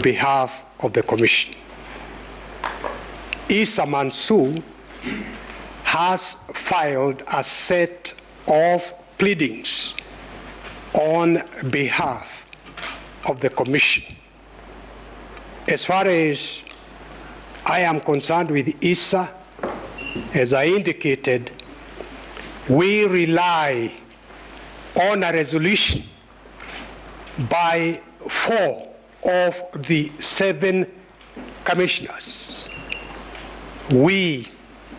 behalf of the Commission. Issa Mansour has filed a set of pleadings on behalf of the Commission. As far as I am concerned with Issa, as I indicated, we rely on a resolution by 4 of the 7 commissioners. We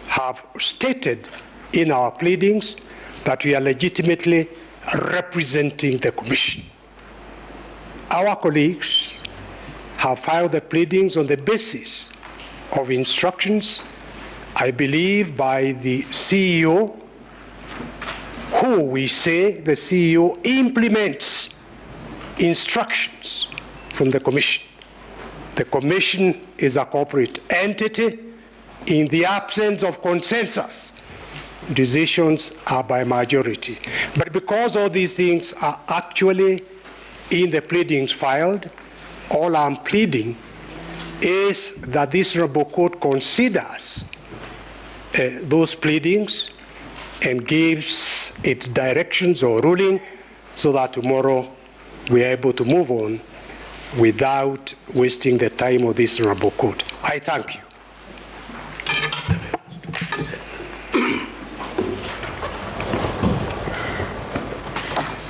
have stated in our pleadings that we are legitimately representing the Commission. Our colleagues have filed the pleadings on the basis of instructions, I believe, by the CEO, who we say the CEO implements instructions from the Commission. The Commission is a corporate entity. In the absence of consensus, decisions are by majority. But because all these things are actually in the pleadings filed, all I'm pleading is that this Honorable Court considers those pleadings and gives its directions or ruling so that tomorrow we are able to move on without wasting the time of this Honorable Court. I thank you.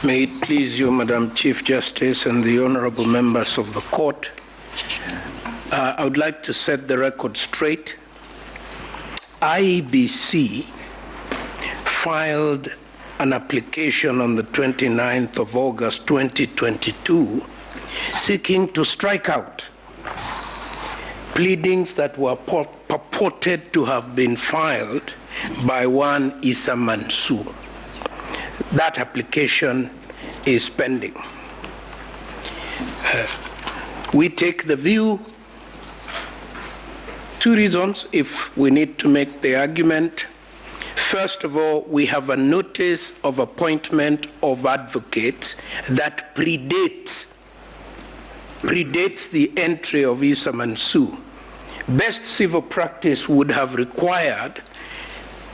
May it please you, Madam Chief Justice and the honorable members of the court, I would like to set the record straight. IEBC filed an application on the 29th of August 2022 seeking to strike out pleadings that were purported to have been filed by one Issa Mansour. That application is pending. We take the view, 2 reasons if we need to make the argument. First of all, we have a notice of appointment of advocates that predates the entry of Issa Mansour. Best civil practice would have required,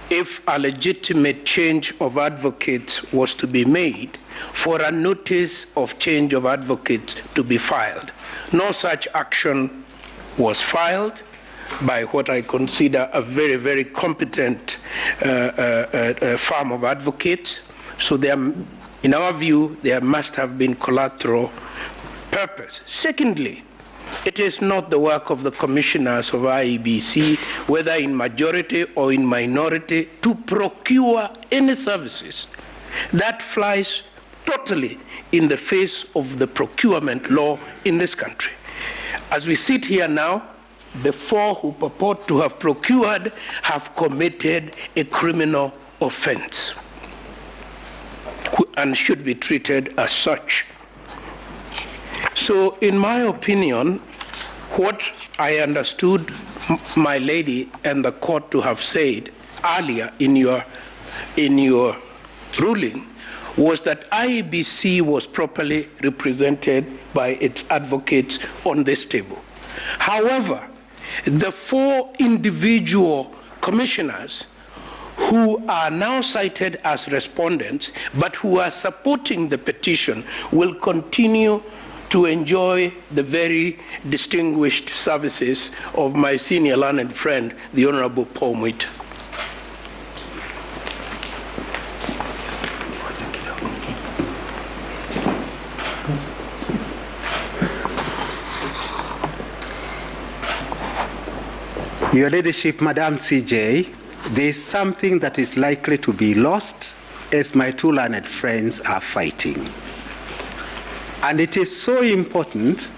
if a legitimate change of advocates was to be made, for a notice of change of advocates to be filed. No such action was filed by what I consider a very, very competent firm of advocates. So there, in our view, there must have been collateral purpose. Secondly, it is not the work of the commissioners of IEBC, whether in majority or in minority, to procure any services. That flies totally in the face of the procurement law in this country. As we sit here now, the 4 who purport to have procured have committed a criminal offense and should be treated as such. So, in my opinion, what I understood my lady and the court to have said earlier in your ruling was that IEBC was properly represented by its advocates on this table. However, the 4 individual commissioners who are now cited as respondents but who are supporting the petition will continue to enjoy the very distinguished services of my senior learned friend, the Honorable Paul Mwita. Your Ladyship, Madam CJ, there is something that is likely to be lost as my 2 learned friends are fighting. And it is so important,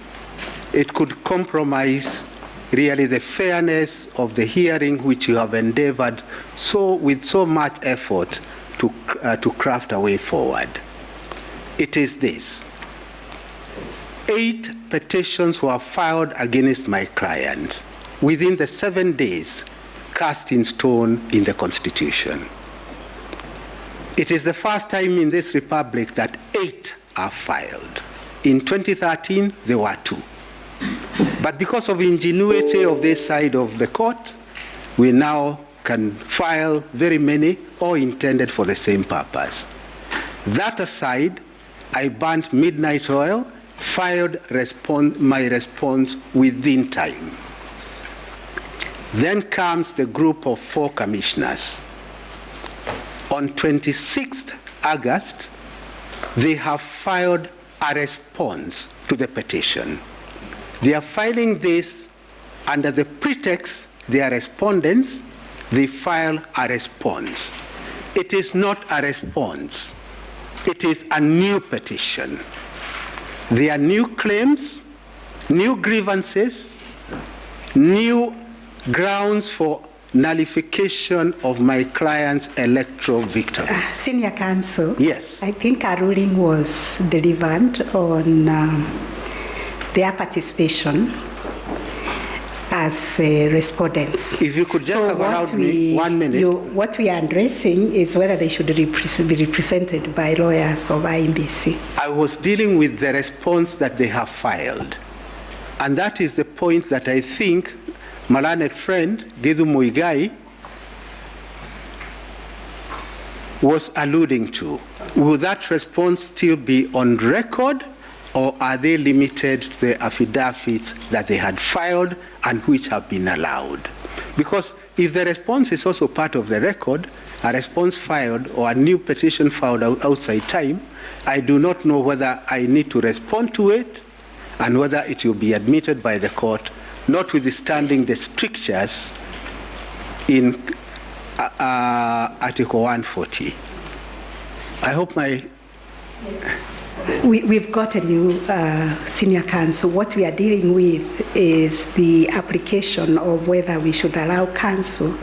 it could compromise really the fairness of the hearing which you have endeavored with so much effort to craft a way forward. It is this: 8 petitions were filed against my client within the 7 days cast in stone in the Constitution. It is the first time in this republic that 8 are filed. In 2013, there were 2. But because of ingenuity of this side of the court, we now can file very many, all intended for the same purpose. That aside, I burnt midnight oil, filed my response within time. Then comes the group of 4 commissioners. On 26th August, they have filed a response to the petition. They are filing this under the pretext they are respondents. They file a response. It is not a response. It is a new petition. There are new claims, new grievances, new grounds for nullification of my client's electoral victory. Senior counsel. Yes. I think a ruling was delivered on their participation as respondents. If you could just have allowed me 1 minute. What we are addressing is whether they should be represented by lawyers or by IBC. I was dealing with the response that they have filed. And that is the point that I think my learned friend, Githu Muigai, was alluding to. Will that response still be on record, or are they limited to the affidavits that they had filed and which have been allowed? Because if the response is also part of the record, a response filed or a new petition filed outside time, I do not know whether I need to respond to it and whether it will be admitted by the court, notwithstanding the strictures in Article 140. I hope my... We've gotten you, Senior Counsel. What we are dealing with is the application of whether we should allow counsel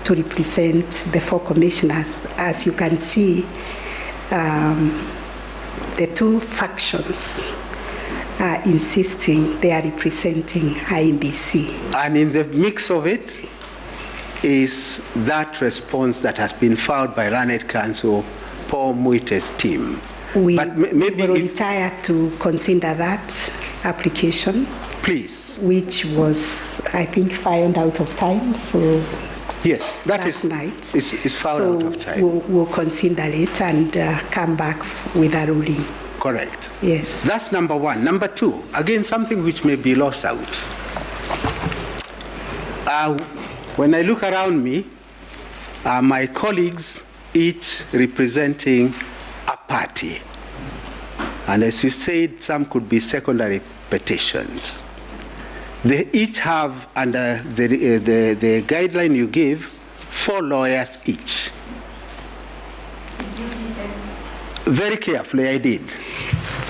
to represent the 4 commissioners. As you can see, the 2 factions are insisting they are representing IBC. And in the mix of it is that response that has been filed by learned counsel Paul Muite's team. We volunteer to consider that application. Please. Which was, I think, filed out of time. So yes, that is night. Is filed out of time. We'll consider it and come back with a ruling. Correct. Yes. That's number 1. Number 2, again, something which may be lost out. When I look around me, my colleagues each representing a party. And as you said, some could be secondary petitions. They each have, under the guideline you give, 4 lawyers each. Very carefully, I did.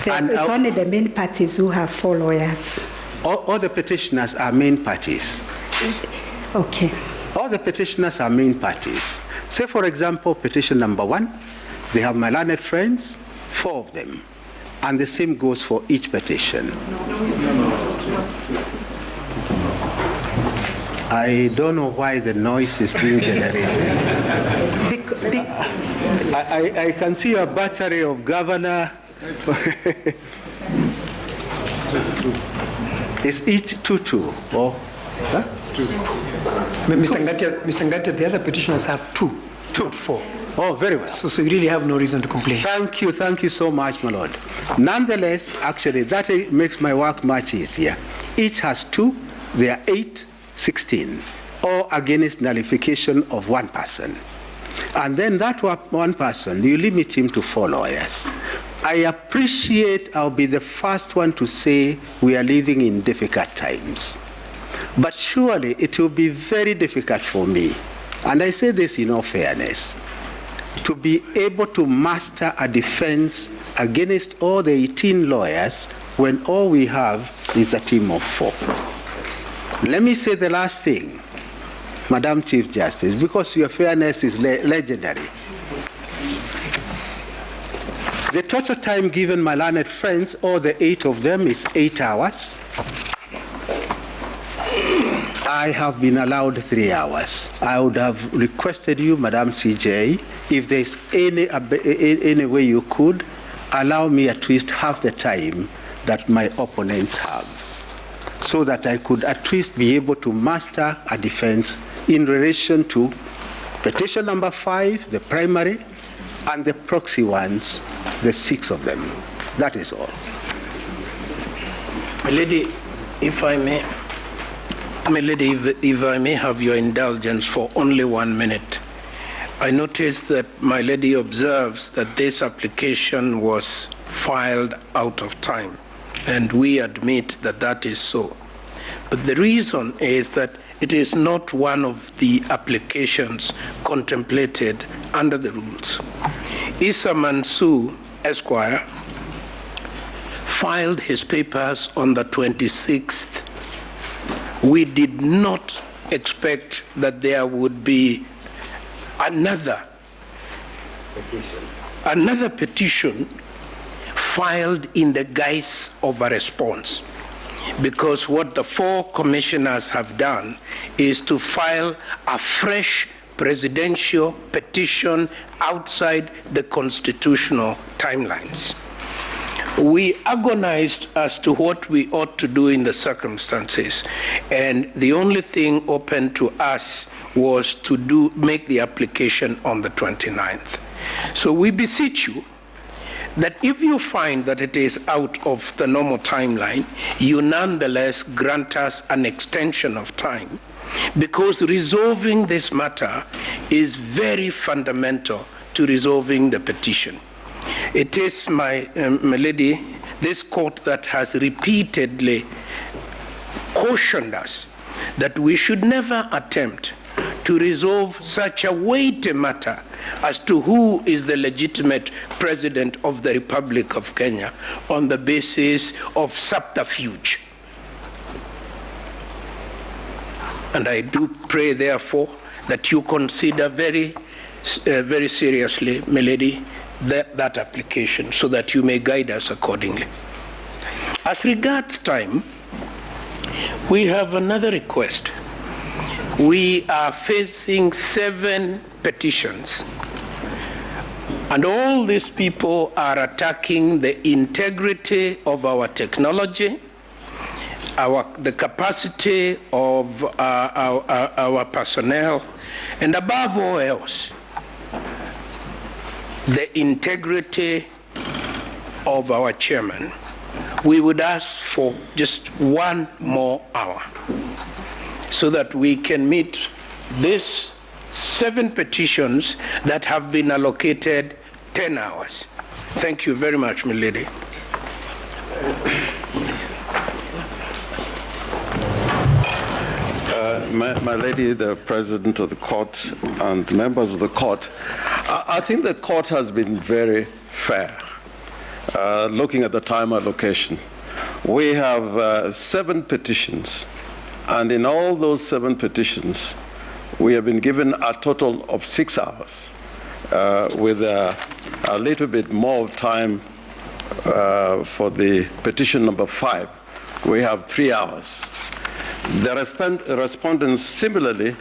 It's only the main parties who have 4 lawyers. All the petitioners are main parties. Okay. All the petitioners are main parties. Say, for example, petition number 1, they have my learned friends, 4 of them. And the same goes for each petition. I don't know why the noise is being generated. I can see a battery of governor. It's each 2-2. Oh, huh? 2. Mr. Ngatia, the other petitioners have 2, not 4. Oh, very well. So you really have no reason to complain. Thank you so much, my lord. Nonetheless, actually, that makes my work much easier. Each has 2, there are 8, 16, or against nullification of 1 person. And then that 1 person, you limit him to 4 lawyers. I appreciate, I'll be the first one to say we are living in difficult times. But surely it will be very difficult for me, and I say this in all fairness, to be able to master a defense against all the 18 lawyers when all we have is a team of 4. Let me say the last thing, Madam Chief Justice, because your fairness is legendary. The total time given my learned friends, all the 8 of them, is 8 hours. I have been allowed 3 hours. I would have requested you, Madam CJ, if there's any way you could, allow me at least half the time that my opponents have. so that I could at least be able to master a defense in relation to petition number 5, the primary, and the proxy ones, the 6 of them. That is all. My lady, if I may, if I may have your indulgence for only 1 minute. I noticed that my lady observes that this application was filed out of time, and we admit that that is so. But the reason is that it is not one of the applications contemplated under the rules. Issa Mansour, Esquire, filed his papers on the 26th. We did not expect that there would be another petition filed in the guise of a response. Because what the 4 commissioners have done is to file a fresh presidential petition outside the constitutional timelines. We agonized as to what we ought to do in the circumstances, and the only thing open to us was to make the application on the 29th. So we beseech you that if you find that it is out of the normal timeline, you nonetheless grant us an extension of time, because resolving this matter is very fundamental to resolving the petition. It is, my lady, this court that has repeatedly cautioned us that we should never attempt to resolve such a weighty matter as to who is the legitimate president of the Republic of Kenya on the basis of subterfuge. And I do pray, therefore, that you consider very seriously, my lady, that application, so that you may guide us accordingly. As regards time, we have another request. We are facing 7 petitions, and all these people are attacking the integrity of our technology, the capacity of our personnel, and above all else, the integrity of our chairman. We would ask for just 1 more hour so that we can meet these 7 petitions that have been allocated 10 hours. Thank you very much, my lady. My lady, the president of the court and members of the court, I think the court has been very fair looking at the time allocation. We have 7 petitions, and in all those 7 petitions, we have been given a total of 6 hours with a little bit more time for the petition number 5. We have 3 hours. The respondents similarly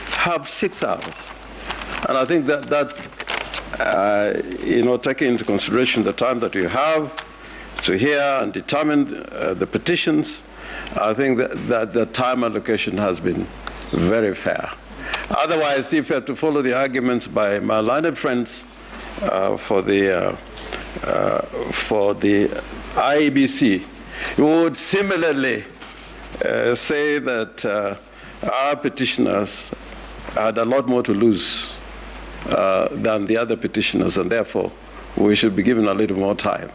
have 6 hours. And I think that taking into consideration the time that you have to hear and determine the petitions, I think that the time allocation has been very fair. Otherwise, if you have to follow the arguments by my learned friends for the IEBC, you would similarly say that our petitioners had a lot more to lose than the other petitioners, and therefore we should be given a little more time.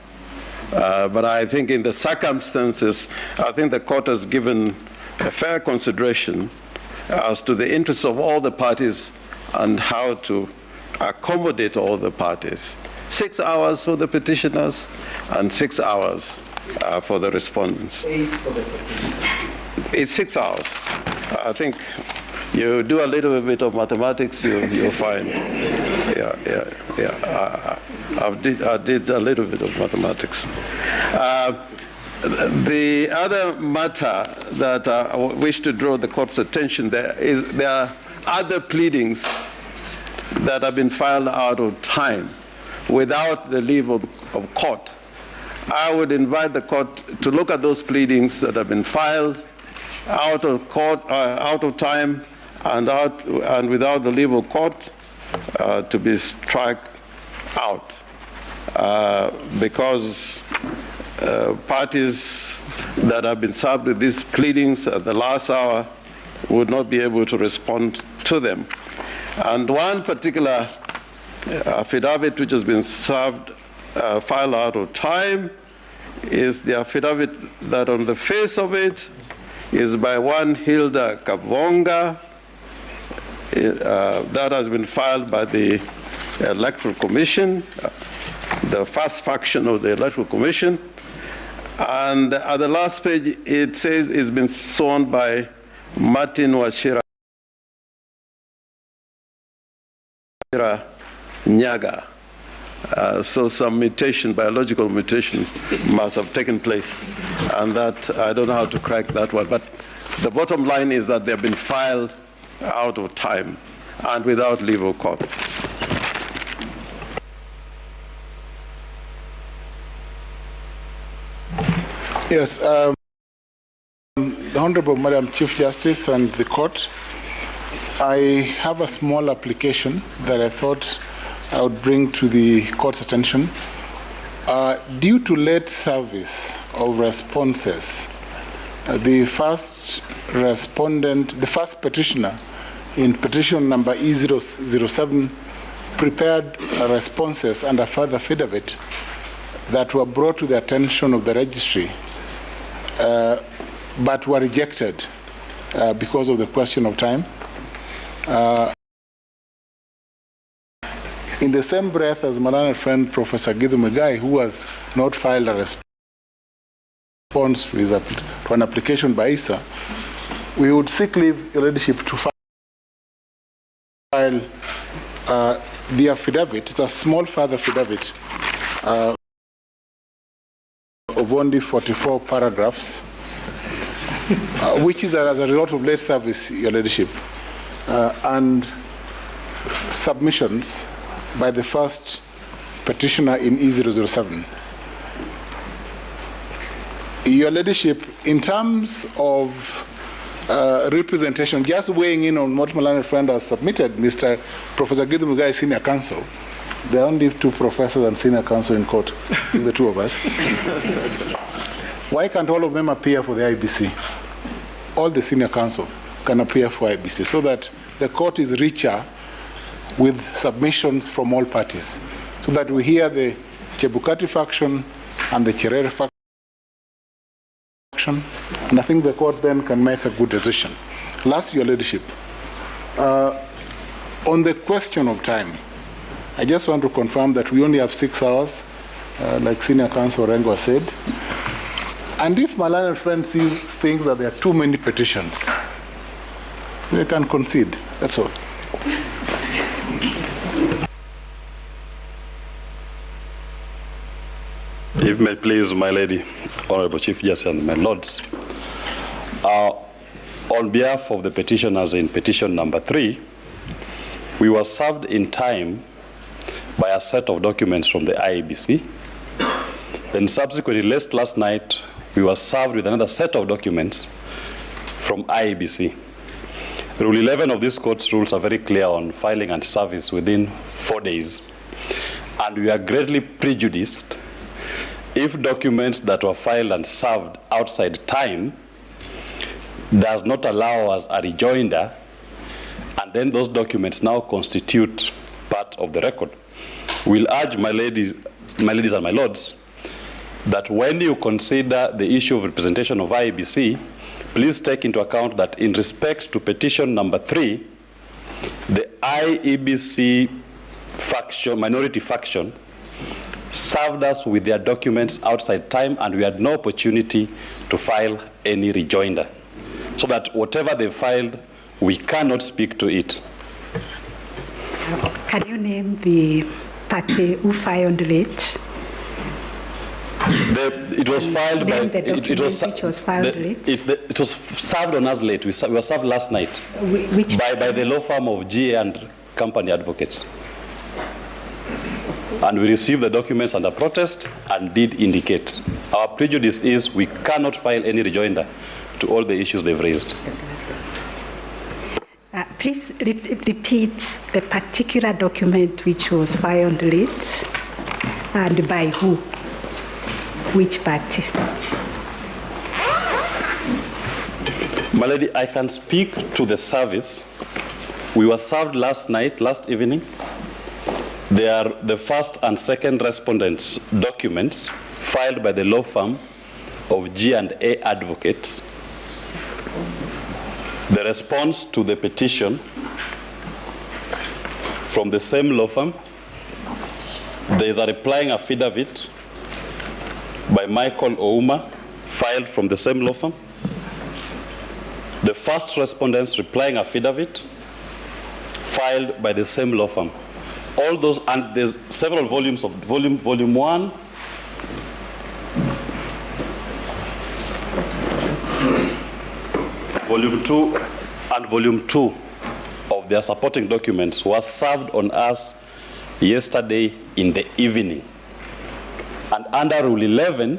But I think in the circumstances, I think the court has given a fair consideration as to the interests of all the parties and how to accommodate all the parties. 6 hours for the petitioners and 6 hours for the respondents. 8 for the petitioners. It's 6 hours. I think you do a little bit of mathematics, you'll find. Yeah. I did a little bit of mathematics. The other matter that I wish to draw the court's attention there are other pleadings that have been filed out of time without the leave of court. I would invite the court to look at those pleadings that have been filed out of court, out of time, and without the leave of court to be struck out because parties that have been served with these pleadings at the last hour would not be able to respond to them. And one particular affidavit which has been served, filed out of time, is the affidavit that on the face of it is by one Hilda Kavonga. That has been filed by the Electoral Commission, the first faction of the Electoral Commission. And at the last page, it says it's been sworn by Martin Wachira Nyaga. So some mutation, biological mutation, must have taken place. And that, I don't know how to crack that one. But the bottom line is that they've been filed out of time and without leave of court. Yes, the Honorable Madam Chief Justice and the court, I have a small application that I thought I would bring to the court's attention. Due to late service of responses, the first respondent, the first petitioner in petition number E007 prepared responses and a further affidavit that were brought to the attention of the registry, but were rejected because of the question of time. In the same breath as my learned friend Professor Githu Muigai, who has not filed a response to an application by ISA, we would seek leave, Your Ladyship, to file the affidavit. It's a small further affidavit of only 44 paragraphs, which is as a result of late service, Your Ladyship, and submissions by the first petitioner in E007. Your Ladyship, in terms of representation, just weighing in on what my learned friend has submitted, Mr. Professor Githu Muigai, Senior Counsel. There are only two professors and senior counsel in court, the two of us. Why can't all of them appear for the IBC? All the senior counsel can appear for IBC so that the court is richer with submissions from all parties, so that we hear the Chebukati faction and the Cherere faction, and I think the court then can make a good decision. Last, Your Ladyship, on the question of time, I just want to confirm that we only have 6 hours, like Senior Counsel Rengo said. And if my learned friend thinks that there are too many petitions, they can concede. That's all. If may please, my lady, Honorable Chief Justice and my lords, on behalf of the petitioners in petition number 3, we were served in time by a set of documents from the IEBC. Then subsequently, last night, we were served with another set of documents from IEBC. Rule 11 of this court's rules are very clear on filing and service within 4 days. And we are greatly prejudiced if documents that were filed and served outside time does not allow us a rejoinder, and then those documents now constitute part of the record. We'll urge my ladies and my lords that when you consider the issue of representation of IEBC, please take into account that in respect to petition number 3, the IEBC faction, minority faction, served us with their documents outside time, and we had no opportunity to file any rejoinder. So that whatever they filed, we cannot speak to it. Can you name the party who filed late? It was filed by. It was filed late. It was served on us late. We were served last night. Which by the law firm of GA and Company Advocates. And we received the documents under protest and did indicate. Our prejudice is we cannot file any rejoinder to all the issues they've raised. Please repeat the particular document which was filed late and by who, which party. My lady, I can speak to the service. We were served last evening. They are the first and second respondents' documents filed by the law firm of G&A Advocates. The response to the petition from the same law firm. There is a replying affidavit by Michael Ouma, filed from the same law firm. The first respondent's replying affidavit, filed by the same law firm. All those, and there's several volumes of volume 1, volume 2, and volume 2 of their supporting documents was served on us yesterday in the evening. And under Rule 11,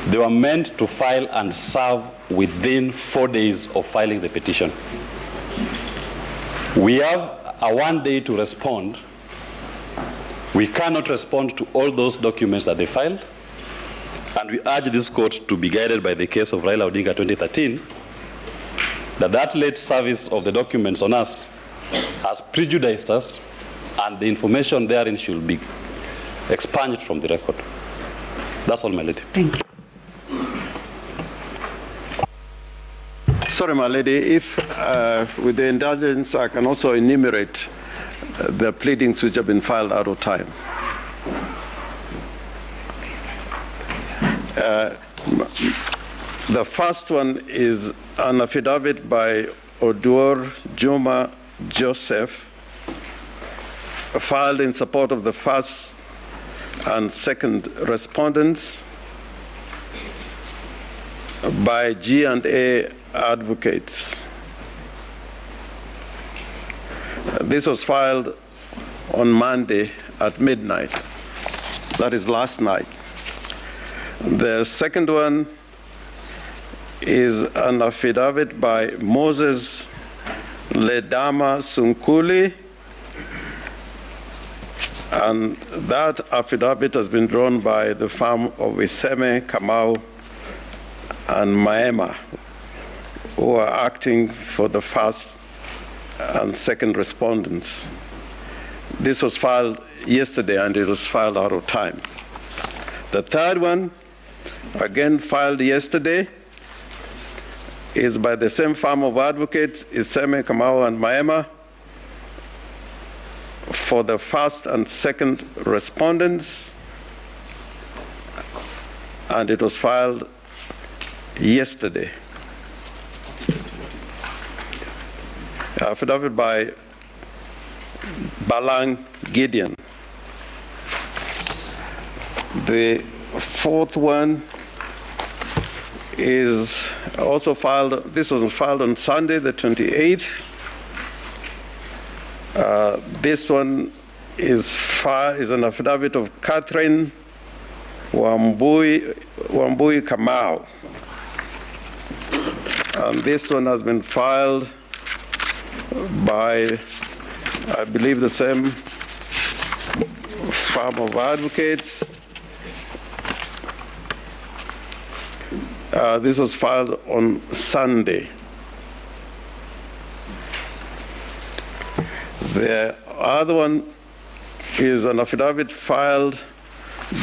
they were meant to file and serve within 4 days of filing the petition. We have a 1 day to respond. We cannot respond to all those documents that they filed, and we urge this court to be guided by the case of Raila Odinga 2013, that late service of the documents on us has prejudiced us, and the information therein should be expunged from the record. That's all, my lady. Thank you. Sorry, my lady, if with the indulgence, I can also enumerate the pleadings which have been filed out of time. The first one is an affidavit by Oduor Juma Joseph, filed in support of the first and second respondents by G&A Advocates. This was filed on Monday at midnight. That is last night. The second one is an affidavit by Moses Ledama Sunkuli, and that affidavit has been drawn by the firm of Iseme, Kamau, and Maema, who are acting for the first and second respondents. This was filed yesterday, and it was filed out of time. The third one, again filed yesterday, is by the same firm of advocates, Iseme, Kamau, and Maema, for the first and second respondents, and it was filed yesterday. Affidavit by Balang Gideon. The fourth one is also filed, this was filed on Sunday, the 28th. This one is an affidavit of Catherine Wambui Kamau. And this one has been filed by, I believe, the same firm of advocates. This was filed on Sunday. The other one is an affidavit filed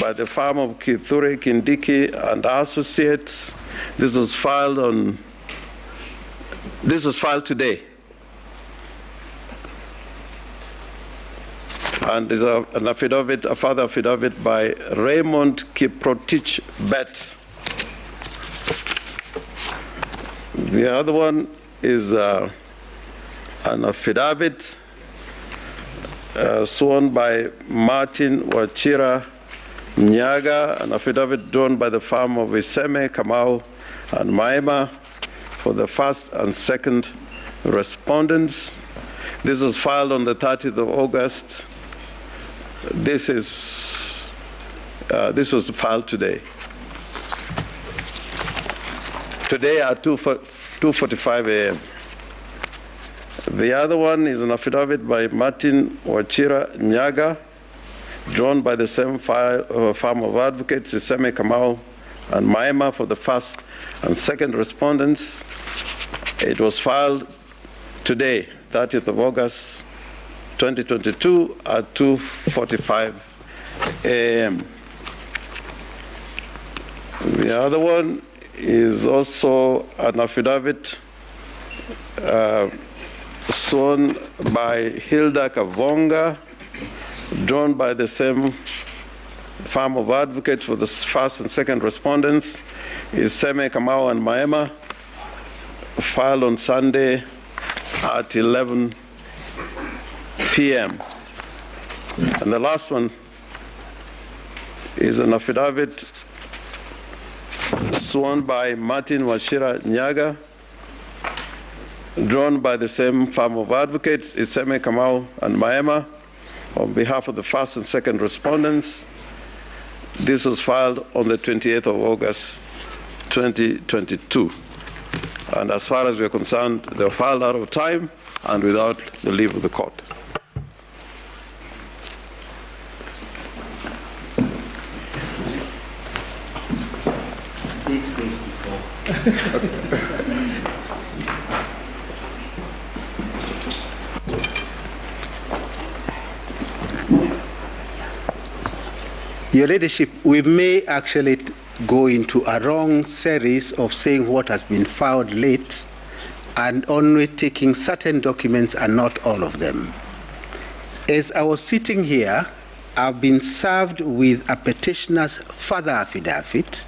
by the firm of Kithure Kindiki and Associates. This was filed today. And there's an affidavit, a further affidavit by Raymond Kiprotich Betts. The other one is an affidavit sworn by Martin Wachira Nyaga, an affidavit drawn by the firm of Iseme, Kamau, and Maema for the first and second respondents. This was filed on the 30th of August. This was filed today. today at 2:45 a.m. The other one is an affidavit by Martin Wachira Nyaga, drawn by the same firm of advocates, Iseme Kamau and Maema, for the first and second respondents. It was filed today, 30th of August 2022 at 2:45 a.m. The other one is also an affidavit sworn by Hilda Kavonga, drawn by the same firm of advocates for the first and second respondents, is Seme Kamau and Maema, filed on Sunday at 11 p.m. And the last one is an affidavit sworn by Martin Wachira Nyaga, drawn by the same firm of advocates, Iseme Kamau and Maema, on behalf of the first and second respondents. This was filed on the 28th of August 2022. And as far as we're concerned, they were filed out of time and without the leave of the court. Your Ladyship, we may actually go into a wrong series of saying what has been filed late and only taking certain documents and not all of them. As I was sitting here, I've been served with a petitioner's further affidavit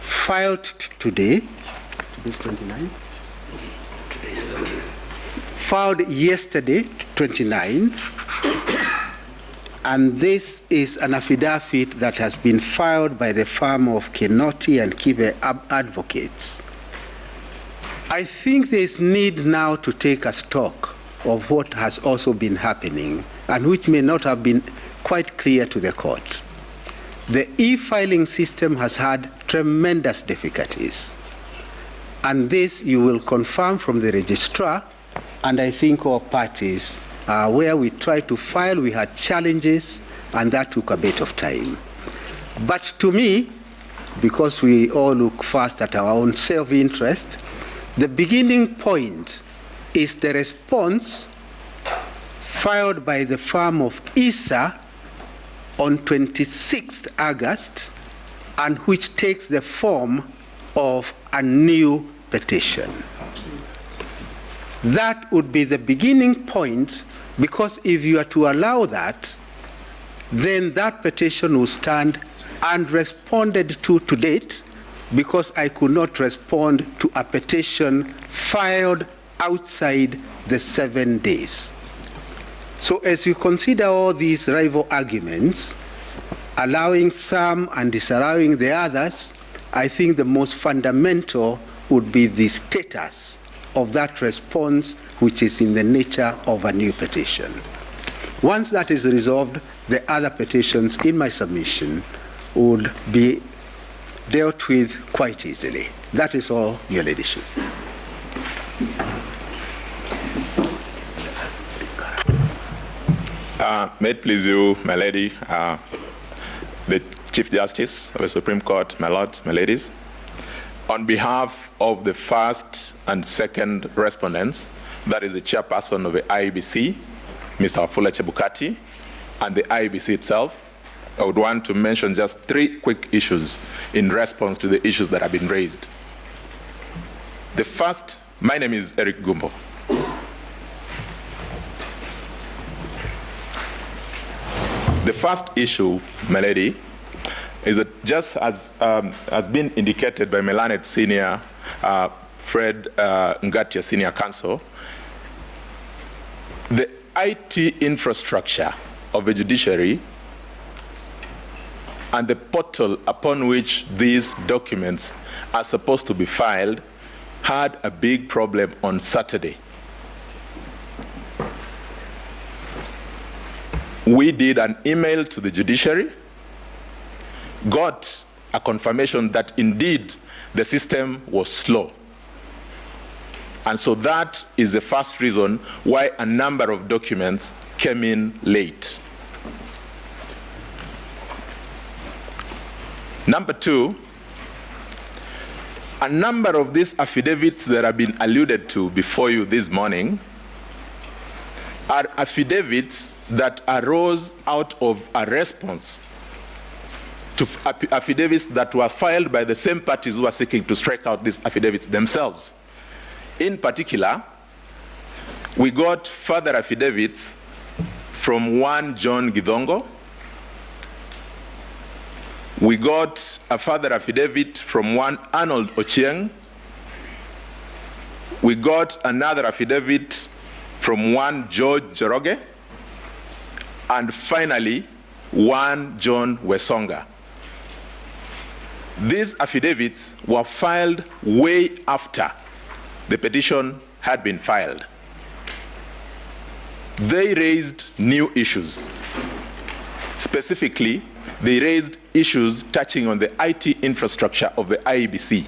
filed today. Today's 29? Today's 30. Filed yesterday, 29. And this is an affidavit that has been filed by the firm of Kenoti and Kibe advocates. I think there is need now to take a stock of what has also been happening and which may not have been quite clear to the court. The e-filing system has had tremendous difficulties. And this you will confirm from the registrar, and I think all parties where we tried to file, we had challenges, and that took a bit of time. But to me, because we all look first at our own self-interest, the beginning point is the response filed by the firm of ISA on 26th August, and which takes the form of a new petition. That would be the beginning point, because if you are to allow that, then that petition will stand unresponded to date, because I could not respond to a petition filed outside the 7 days. So as you consider all these rival arguments, allowing some and disallowing the others, I think the most fundamental would be the status of that response, which is in the nature of a new petition. Once that is resolved, the other petitions in my submission would be dealt with quite easily. That is all, Your Ladyship. May it please you, my lady, the Chief Justice of the Supreme Court, my lords, my ladies, on behalf of the first and second respondents, that is the chairperson of the IEBC, Mr. Wafula Chebukati, and the IEBC itself, I would want to mention just 3 quick issues in response to the issues that have been raised. The first, my name is Eric Gumbo. The first issue, my lady, is that just as has been indicated by Melanet Senior, Fred Ngatia Senior Counsel, the IT infrastructure of the judiciary and the portal upon which these documents are supposed to be filed had a big problem on Saturday. We did an email to the judiciary, got a confirmation that indeed the system was slow. And so that is the first reason why a number of documents came in late. Number two, a number of these affidavits that have been alluded to before you this morning are affidavits that arose out of a response to affidavits that were filed by the same parties who are seeking to strike out these affidavits themselves. In particular, we got further affidavits from one John Githongo. We got a further affidavit from one Arnold Ochieng. We got another affidavit from one George Joroge. And finally, one John Wesonga. These affidavits were filed way after the petition had been filed. They raised new issues. Specifically, they raised issues touching on the IT infrastructure of the IEBC.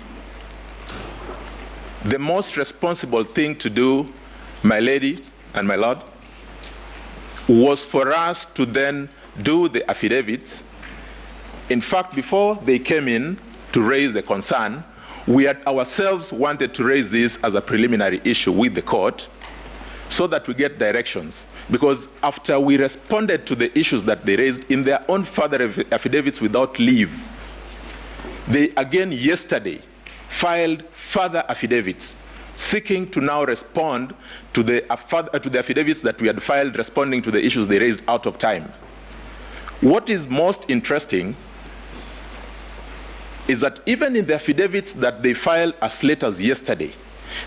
The most responsible thing to do, my lady and my lord, was for us to then do the affidavits. In fact, before they came in to raise the concern, we had ourselves wanted to raise this as a preliminary issue with the court so that we get directions. Because after we responded to the issues that they raised in their own further affidavits without leave, they again yesterday filed further affidavits seeking to now respond to the affidavits that we had filed responding to the issues they raised out of time. What is most interesting is that even in the affidavits that they filed as late as yesterday,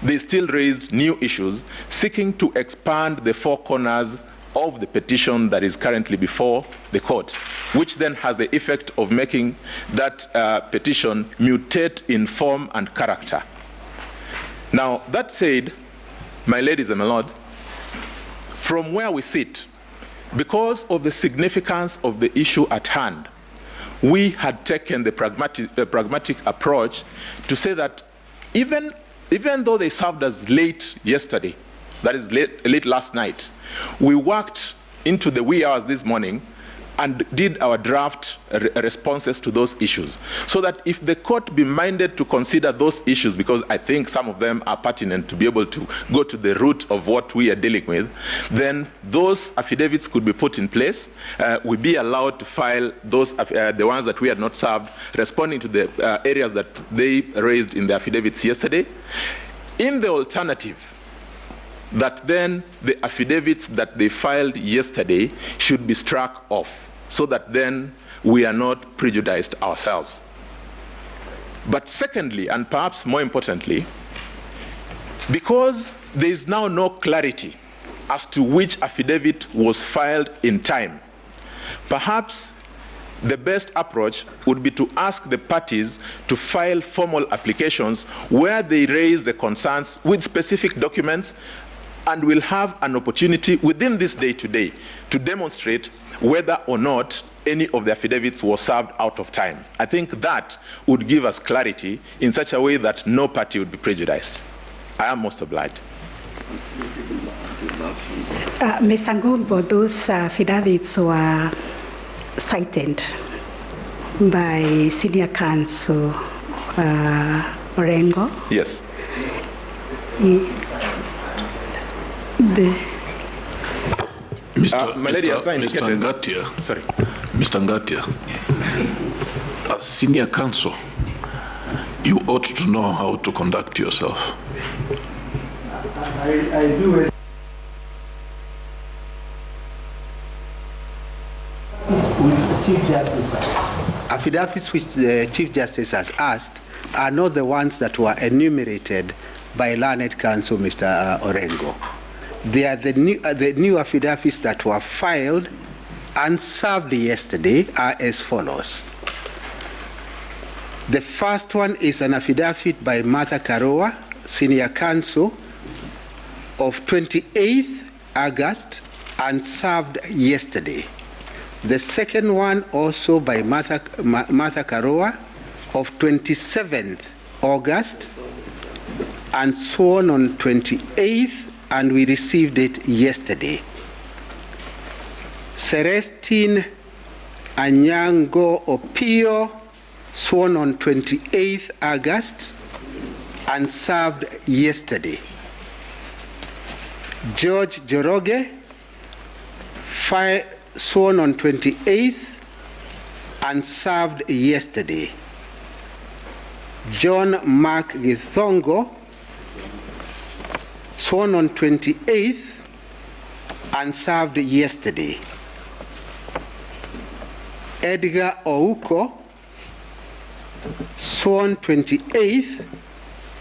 they still raised new issues seeking to expand the four corners of the petition that is currently before the court, which then has the effect of making that petition mutate in form and character. Now, that said, my ladies and my lord, from where we sit, because of the significance of the issue at hand, we had taken the pragmatic approach to say that even though they served us late yesterday, that is late last night, we worked into the wee hours this morning and did our draft responses to those issues, so that if the court be minded to consider those issues, because I think some of them are pertinent to be able to go to the root of what we are dealing with, then those affidavits could be put in place. We'd be allowed to file those, the ones that we had not served, responding to the areas that they raised in the affidavits yesterday. In the alternative, that then the affidavits that they filed yesterday should be struck off, so that then we are not prejudiced ourselves. But secondly, and perhaps more importantly, because there is now no clarity as to which affidavit was filed in time, perhaps the best approach would be to ask the parties to file formal applications where they raise the concerns with specific documents, and we'll have an opportunity within this day today to demonstrate whether or not any of the affidavits was served out of time. I think that would give us clarity in such a way that no party would be prejudiced. I am most obliged. Mr. Ngumbo, those affidavits were cited by Senior Counsel Orengo. Yes. Mr. Ngatia, as senior counsel, you ought to know how to conduct yourself. I do. Chief Justice, affidavits which the Chief Justice has asked are not the ones that were enumerated by learned counsel Mr. Orengo. They are the new affidavits that were filed and served yesterday are as follows. The first one is an affidavit by Martha Karoa, Senior Counsel, of 28th August and served yesterday. The second one also by Martha Karoa of 27th August and sworn on 28th, and we received it yesterday. Celestine Anyango Opio, sworn on 28th August and served yesterday. George Joroge, sworn on 28th and served yesterday. John Mark Githongo, sworn on 28th and served yesterday. Edgar Ouko, sworn 28th,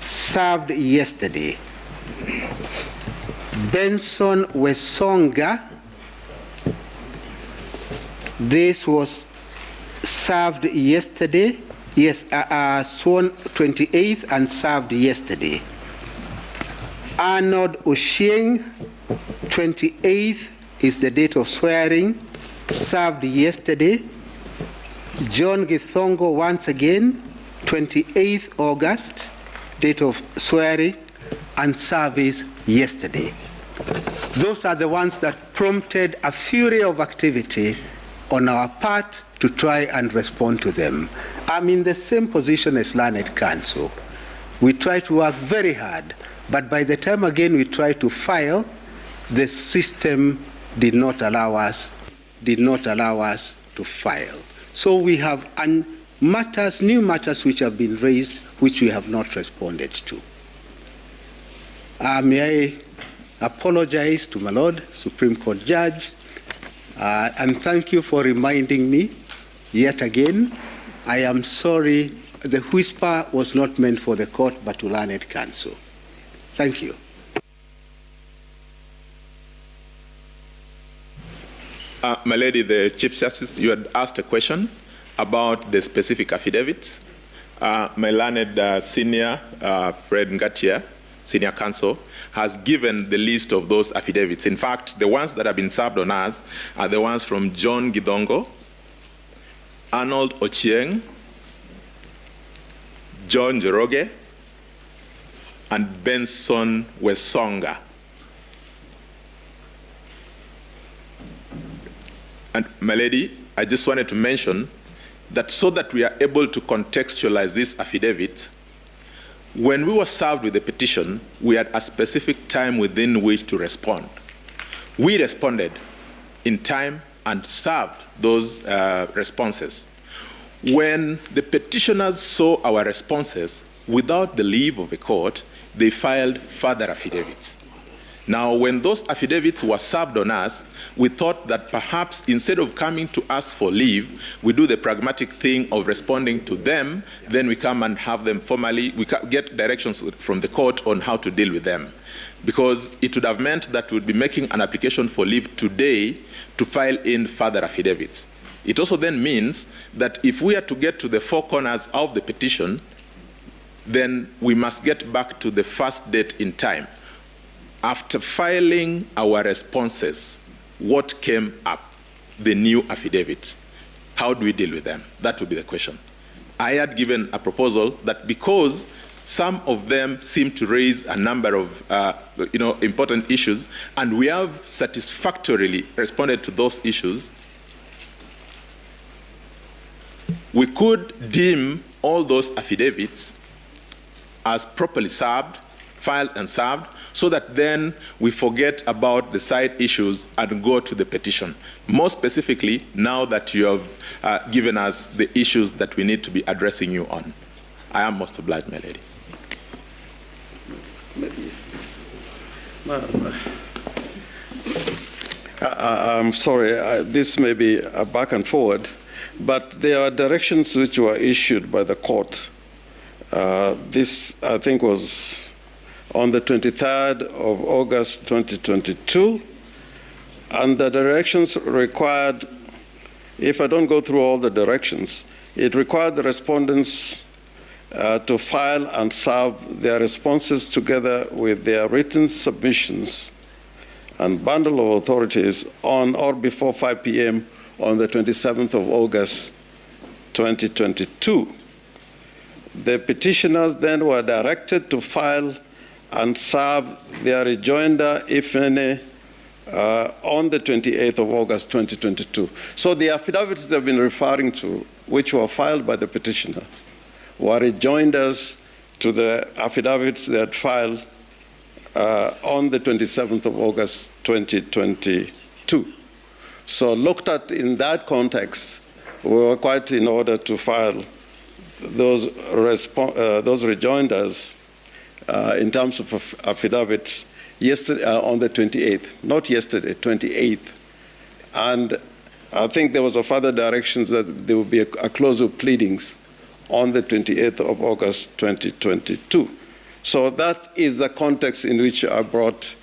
served yesterday. Benson Wesonga, this was served yesterday. Yes, sworn 28th and served yesterday. Arnold Oshieng, 28th is the date of swearing, served yesterday. John Githongo, once again, 28th August, date of swearing and service yesterday. Those are the ones that prompted a fury of activity on our part to try and respond to them. I'm in the same position as Learned Counsel. We try to work very hard, but by the time again we try to file, the system did not allow us to file. So we have new matters which have been raised, which we have not responded to. May I apologize to my Lord, Supreme Court Judge, and thank you for reminding me yet again. I am sorry, the whisper was not meant for the court, but to Learned Counsel. Thank you. My lady, the Chief Justice, you had asked a question about the specific affidavits. My learned senior, Fred Ngatia, Senior Counsel, has given the list of those affidavits. In fact, the ones that have been served on us are the ones from John Githongo, Arnold Ochieng, John Joroge, and Benson Wesonga. And my lady, I just wanted to mention that so that we are able to contextualize this affidavit, when we were served with the petition, we had a specific time within which to respond. We responded in time and served those responses. When the petitioners saw our responses, without the leave of the court, they filed further affidavits. Now, when those affidavits were served on us, we thought that perhaps instead of coming to us for leave, we do the pragmatic thing of responding to them, then we come and have them formally, we get directions from the court on how to deal with them. Because it would have meant that we would be making an application for leave today to file in further affidavits. It also then means that if we are to get to the four corners of the petition, then we must get back to the first date in time. After filing our responses, what came up? The new affidavits. How do we deal with them? That would be the question. I had given a proposal that because some of them seem to raise a number of important issues, and we have satisfactorily responded to those issues, we could deem all those affidavits as properly served, filed and served, so that then we forget about the side issues and go to the petition. More specifically, now that you have given us the issues that we need to be addressing you on. I am most obliged, my lady. I'm sorry, this may be a back and forward, but there are directions which were issued by the court. This, I think, was on the 23rd of August 2022, and the directions required, if I don't go through all the directions, it required the respondents to file and serve their responses together with their written submissions and bundle of authorities on or before 5 p.m. on the 27th of August 2022. The petitioners then were directed to file and serve their rejoinder, if any, on the 28th of August 2022. So the affidavits they've been referring to, which were filed by the petitioners, were rejoinders to the affidavits they had filed on the 27th of August 2022. So looked at in that context, we were quite in order to file those rejoinders in terms of affidavits yesterday, on the 28th, not yesterday, 28th. And I think there was a further directions that there would be a close of pleadings on the 28th of August 2022. So that is the context in which I brought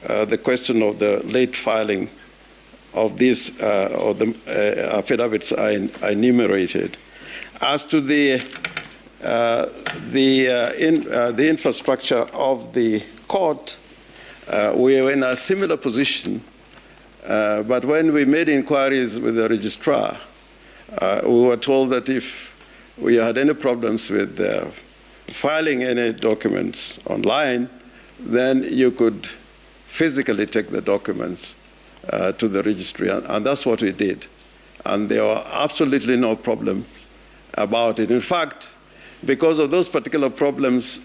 the question of the late filing of these or the affidavits I enumerated. As to the infrastructure of the court, we were in a similar position, but when we made inquiries with the registrar, we were told that if we had any problems with filing any documents online, then you could physically take the documents to the registry, and that's what we did. And there were absolutely no problem about it. In fact, because of those particular problems,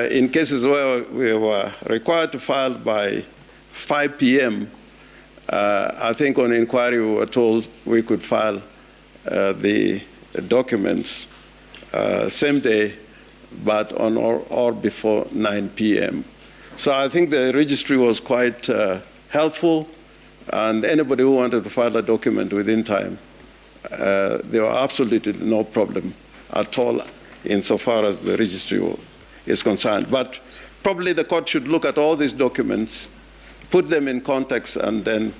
in cases where we were required to file by 5 p.m., I think on inquiry we were told we could file the documents same day, but on or before 9 p.m. So I think the registry was quite helpful, and anybody who wanted to file a document within time, there were absolutely no problem at all insofar as the registry is concerned. But probably the court should look at all these documents, put them in context, and then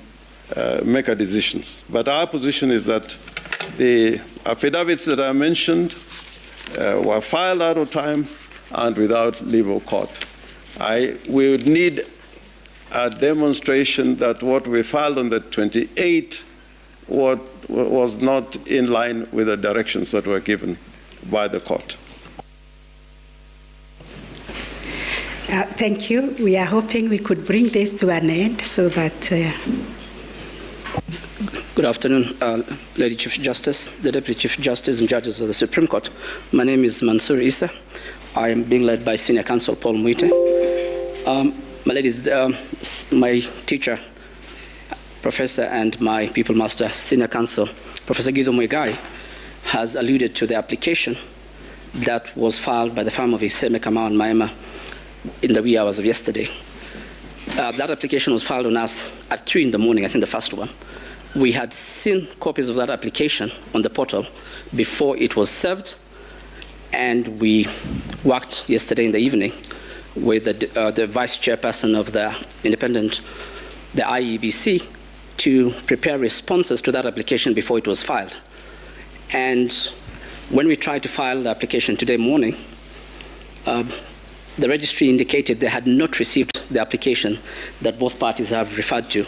make a decision. But our position is that the affidavits that I mentioned were filed out of time and without leave of court. We would need a demonstration that what we filed on the 28th was not in line with the directions that were given by the court. Thank you. We are hoping we could bring this to an end so that... Good afternoon, Lady Chief Justice, the Deputy Chief Justice and judges of the Supreme Court. My name is Mansour Issa. I am being led by Senior Counsel Paul Mwite. My ladies, my teacher, Professor, and my People Master, Senior Counsel, Professor Guido Mwegai, has alluded to the application that was filed by the firm of Iseme Kamau and Maema in the wee hours of yesterday. That application was filed on us at 3 in the morning, I think the first one. We had seen copies of that application on the portal before it was served, and we worked yesterday in the evening with the vice chairperson of the IEBC, to prepare responses to that application before it was filed. And when we tried to file the application today morning, the registry indicated they had not received the application that both parties have referred to.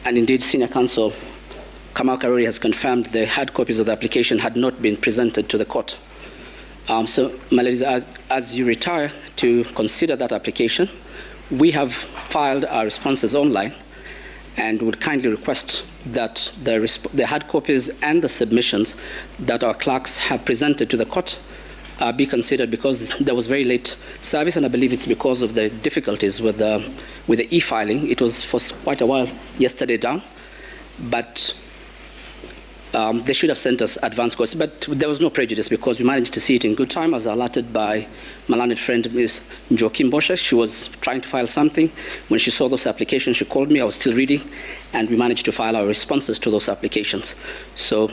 And indeed, Senior Counsel Kamau Karori has confirmed the hard copies of the application had not been presented to the court. So, my ladies, as you retire to consider that application, we have filed our responses online and would kindly request that the hard copies and the submissions that our clerks have presented to the court be considered, because there was very late service, and I believe it's because of the difficulties with the e-filing. It was for quite a while yesterday down, but they should have sent us advance copies. But there was no prejudice because we managed to see it in good time, as alerted by my learned friend, Ms. Joaquim Bosche. She was trying to file something. When she saw those applications, she called me. I was still reading, and we managed to file our responses to those applications. So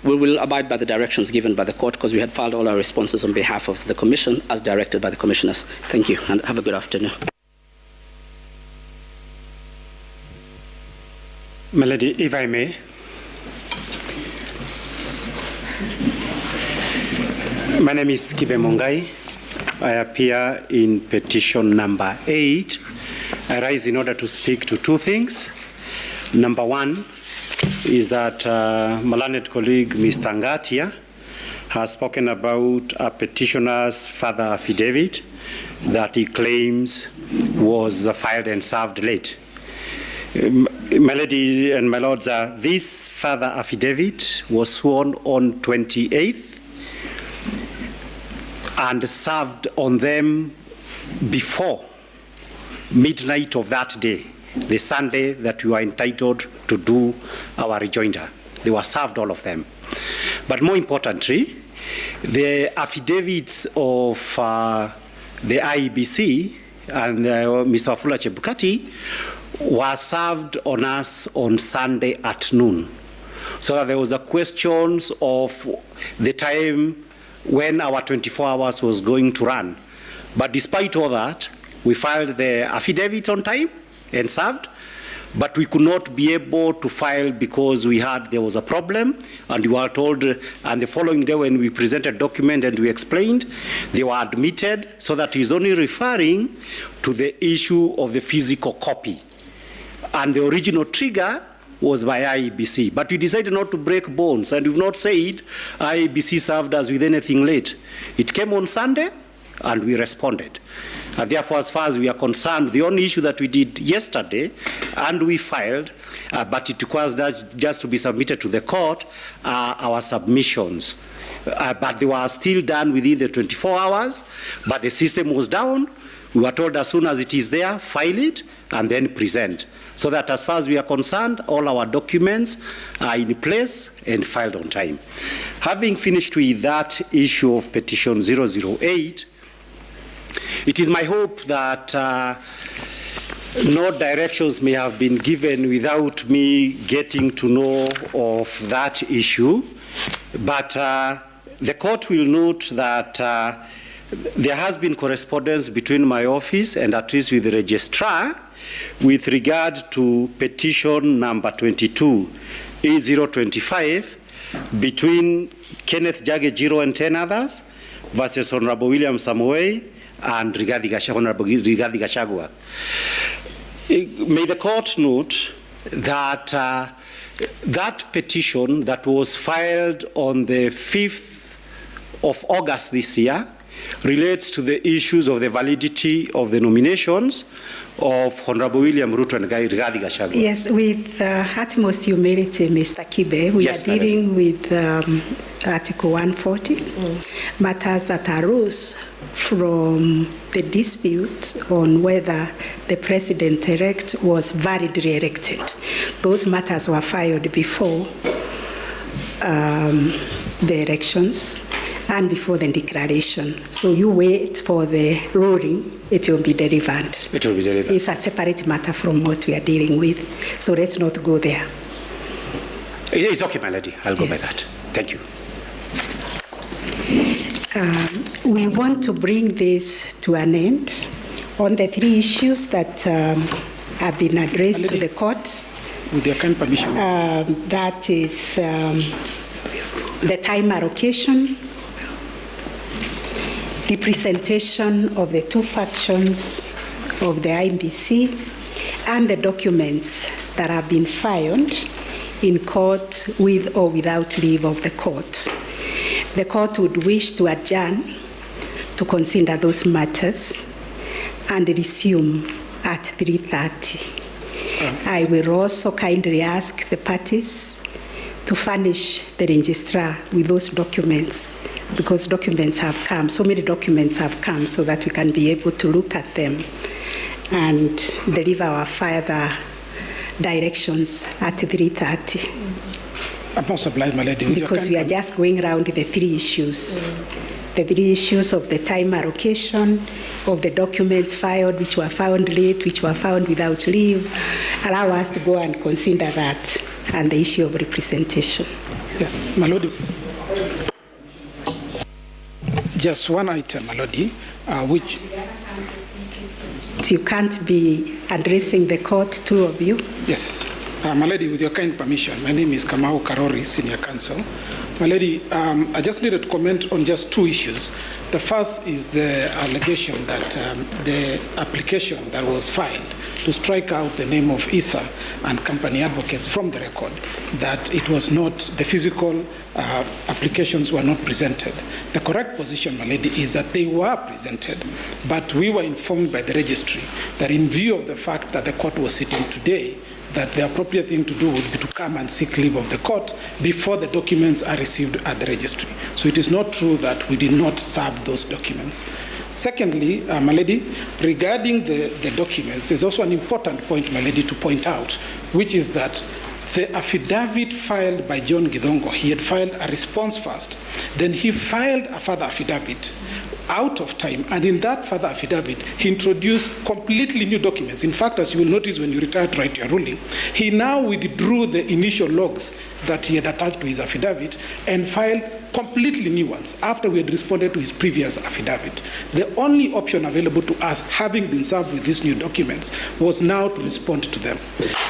we will abide by the directions given by the court, because we had filed all our responses on behalf of the Commission as directed by the Commissioners. Thank you, and have a good afternoon. My lady, if I may. My name is Kibe Mongai. I appear in petition number 8. I rise in order to speak to two things. Number one is that my learned colleague, Mr. Ngatia, has spoken about a petitioner's father affidavit that he claims was filed and served late. My lady and my lords, this father affidavit was sworn on 28th and served on them before midnight of that day, the Sunday that we were entitled to do our rejoinder. They were served, all of them. But more importantly, the affidavits of the IEBC and Mr. Wafula Chebukati were served on us on Sunday at noon. So that there was a question of the time when our 24 hours was going to run. But despite all that, we filed the affidavit on time and served, but we could not be able to file because there was a problem, and we were told, and the following day when we presented document and we explained, they were admitted, so that he's only referring to the issue of the physical copy. And the original trigger was by IEBC. But we decided not to break bones, and we've not said IEBC served us with anything late. It came on Sunday, and we responded. And therefore, as far as we are concerned, the only issue that we did yesterday, and we filed, but it requires that just to be submitted to the court, our submissions. But they were still done within the 24 hours, but the system was down. We were told as soon as it is there, file it, and then present. So that as far as we are concerned, all our documents are in place and filed on time. Having finished with that issue of petition 008, it is my hope that no directions may have been given without me getting to know of that issue, but the court will note that there has been correspondence between my office and at least with the registrar with regard to petition number 22, A025, between Kenneth Jage Jiro and 10 others versus Honorable William Samoei and Honorable Rigathi Gachagua. May the court note that that petition that was filed on the 5th of August this year relates to the issues of the validity of the nominations of Honorable William Ruto and Rigathi Gachagua. Yes, with utmost humility, Mr. Kibe, we are dealing with Article 140, matters that arose from the dispute on whether the president-elect was validly elected. Those matters were filed before the elections and before the declaration. So you wait for the ruling, it will be delivered. It will be delivered. It's a separate matter from what we are dealing with. So let's not go there. It's okay, my lady. I'll go by that. Thank you. We want to bring this to an end on the three issues that have been addressed to the court. With your kind permission. That is the time allocation, representation of the two factions of the IBC, and the documents that have been filed in court with or without leave of the court. The court would wish to adjourn to consider those matters and resume at 3:30. I will also kindly ask the parties to furnish the registrar with those documents, because documents have come, so many documents have come, so that we can be able to look at them and deliver our further directions at 3:30. I'm not obliged, my lady. Because we are just going around the three issues. The three issues of the time allocation, of the documents filed, which were found late, which were found without leave. Allow us to go and consider that, and the issue of representation. Yes, my lord. Just one item, my lord, which... You can't be addressing the court, two of you. Yes. My lady, with your kind permission, my name is Kamau Karori, Senior Counsel. My lady, I just needed to comment on just two issues. The first is the allegation that the application that was filed to strike out the name of ISA and company advocates from the record, that it was not, the physical applications were not presented. The correct position, my lady, is that they were presented, but we were informed by the registry that in view of the fact that the court was sitting today, that the appropriate thing to do would be to come and seek leave of the court before the documents are received at the registry. So it is not true that we did not serve those documents. Secondly, my lady, regarding the documents, there's also an important point, my lady, to point out, which is that the affidavit filed by John Githongo, he had filed a response first, then he filed a further affidavit out of time, and in that further affidavit, he introduced completely new documents. In fact, as you will notice when you retire to write your ruling, he now withdrew the initial logs that he had attached to his affidavit and filed completely new ones after we had responded to his previous affidavit. The only option available to us, having been served with these new documents, was now to respond to them.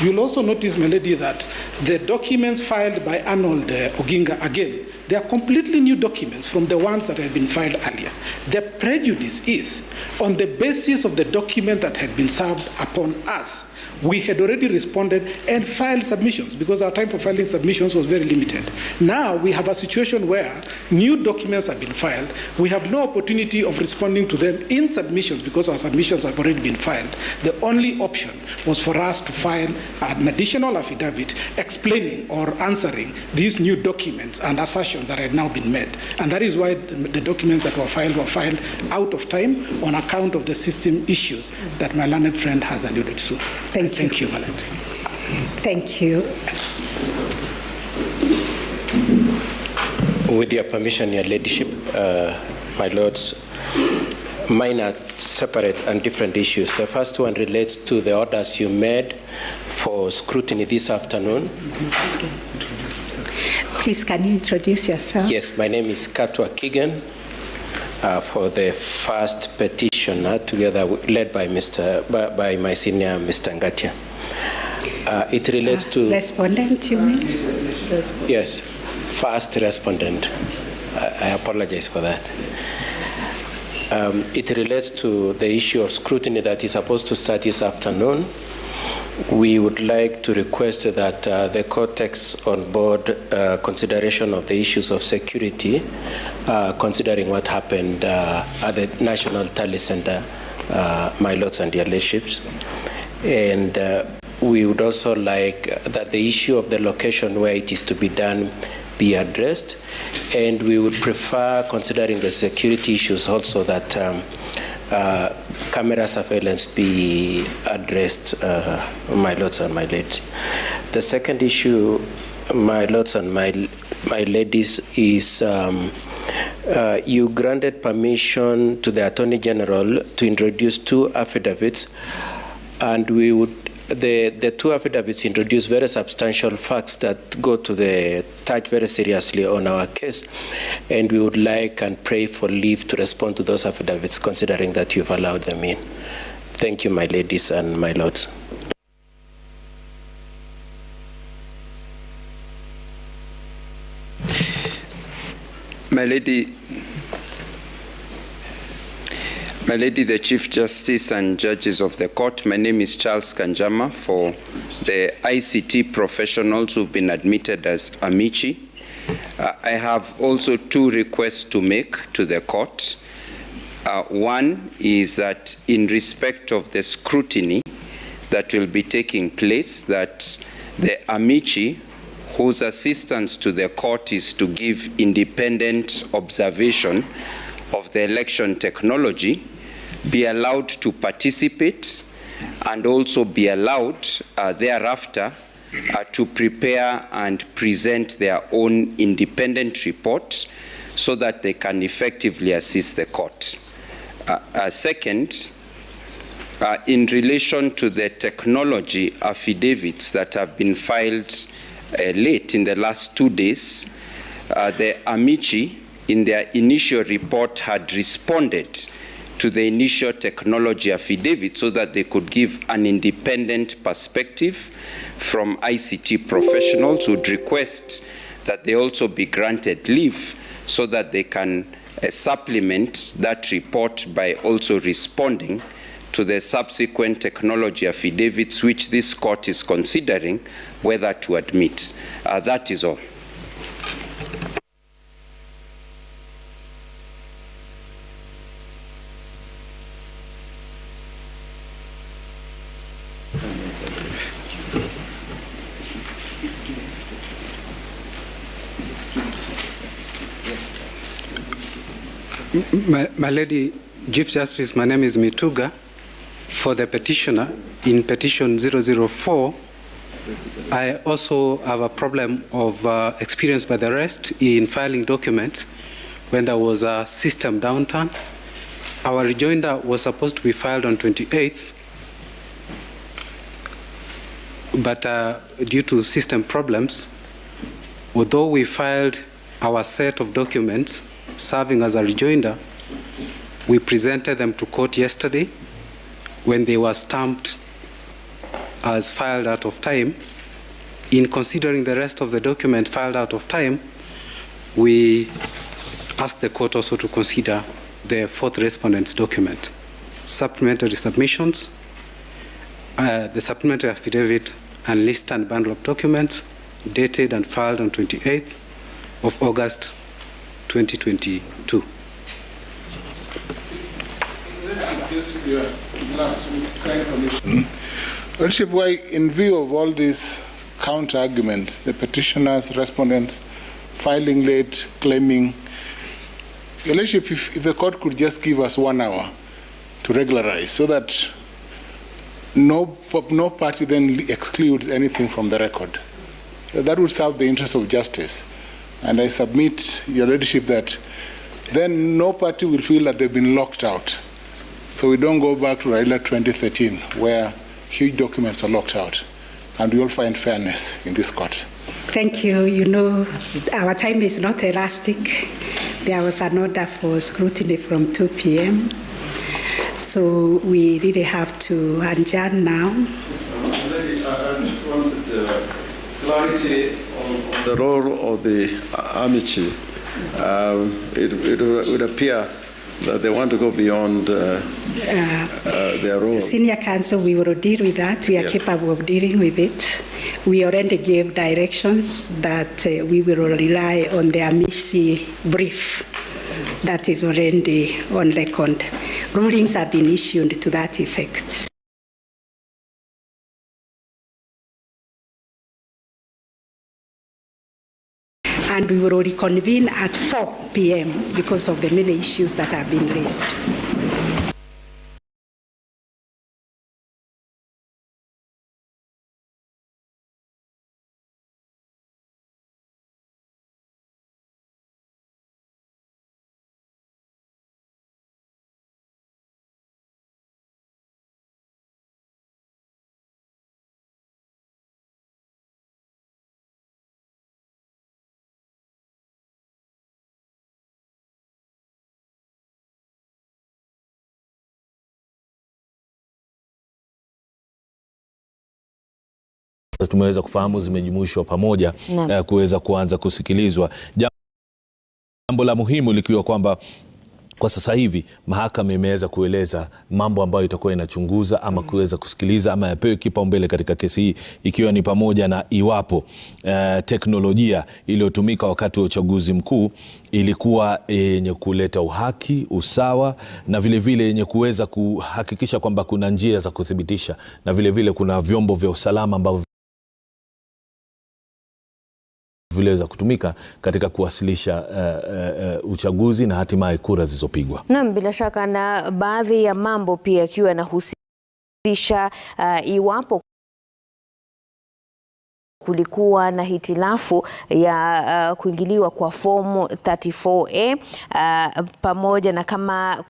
You'll also notice, my lady, that the documents filed by Arnold Oginga, again, they are completely new documents from the ones that had been filed earlier. The prejudice is on the basis of the document that had been served upon us. We had already responded and filed submissions because our time for filing submissions was very limited. Now we have a situation where new documents have been filed. We have no opportunity of responding to them in submissions because our submissions have already been filed. The only option was for us to file an additional affidavit explaining or answering these new documents and assertions that had now been made. And that is why the documents that were filed out of time on account of the system issues that my learned friend has alluded to. Thank you, my lord. Thank you. With your permission, your ladyship, my lords, mine are separate and different issues. The first one relates to the orders you made for scrutiny this afternoon. Please, can you introduce yourself? Yes, my name is Katwa Kigan. For the first petitioner, together led by by my senior, Mr. Ngatia. It relates to respondent, you mean? Yes, first respondent. I apologize for that. It relates to the issue of scrutiny that is supposed to start this afternoon. We would like to request that the court takes on board consideration of the issues of security, considering what happened at the National Tally Center, my lords and your lordships. And we would also like that the issue of the location where it is to be done be addressed. And we would prefer, considering the security issues also, that camera surveillance be addressed, my lords and my ladies. The second issue, my lords and my ladies, is you granted permission to the Attorney General to introduce two affidavits, and we would the two affidavits introduce very substantial facts that go to the touch very seriously on our case, and we would like and pray for leave to respond to those affidavits, considering that you've allowed them in. Thank you, my ladies and my lords. My lady, the Chief Justice and judges of the court, my name is Charles Kanjama for the ICT professionals who've been admitted as amici. I have also two requests to make to the court. One is that in respect of the scrutiny that will be taking place, that the amici whose assistance to the court is to give independent observation of the election technology be allowed to participate and also be allowed thereafter to prepare and present their own independent report so that they can effectively assist the court. Second, in relation to the technology affidavits that have been filed late in the last 2 days, the amici in their initial report had responded to the initial technology affidavit so that they could give an independent perspective from ICT professionals. Would request that they also be granted leave so that they can supplement that report by also responding to the subsequent technology affidavits which this court is considering whether to admit. That is all. My Lady Chief Justice, my name is Mituga. For the petitioner, in petition 004, I also have a problem of experience by the rest in filing documents when there was a system downturn. Our rejoinder was supposed to be filed on 28th, but due to system problems, although we filed our set of documents serving as a rejoinder, we presented them to court yesterday. When they were stamped as filed out of time, in considering the rest of the document filed out of time, we asked the court also to consider the fourth respondent's document, supplementary submissions, the supplementary affidavit, and list and bundle of documents dated and filed on 28th of August 2022. Lordship, why, in view of all these counter arguments, the petitioners, respondents, filing late, claiming, Your Lordship, if the court could just give us 1 hour to regularize so that no party then excludes anything from the record, that would serve the interest of justice. And I submit, Your Lordship, that then no party will feel that they've been locked out. So we don't go back to Raila 2013, where huge documents are locked out, and we all find fairness in this court. Thank you. You know, our time is not elastic. There was an order for scrutiny from 2 p.m., so we really have to adjourn now. I just wanted clarity on the role of the amici. It would appear that they want to go beyond their role. Senior counsel, we will deal with that. We are capable of dealing with it. We already gave directions that we will rely on the amici brief that is already on record. Rulings have been issued to that effect. And we will reconvene at 4 p.m. because of the many issues that have been raised. Tumeweza kufahamu zimejumuishwa pamoja kuweza kuanza kusikilizwa. Jambo la muhimu likiwa kwamba kwa sasa hivi mahakama imeweza kueleza mambo ambayo itakuwa inachunguza ama kuweza kusikiliza ama yapewe kipaumbele katika kesi hii, ikiwa ni pamoja na iwapo teknolojia iliyotumika wakati wa uchaguzi mkuu ilikuwa yenye kuleta uhaki, usawa, na vile vile yenye kuweza kuhakikisha kwamba kuna njia za kuthibitisha, na vile vile kuna vyombo vya usalama ambavyo vileweza kutumika katika kuwasilisha uchaguzi na hatimaye kura zilizopigwa. Naam, bila shaka, na baadhi ya mambo pia yakiwa yanahusisha iwapo kulikuwa na hitilafu ya kuingiliwa kwa fomu 34A pamoja na kama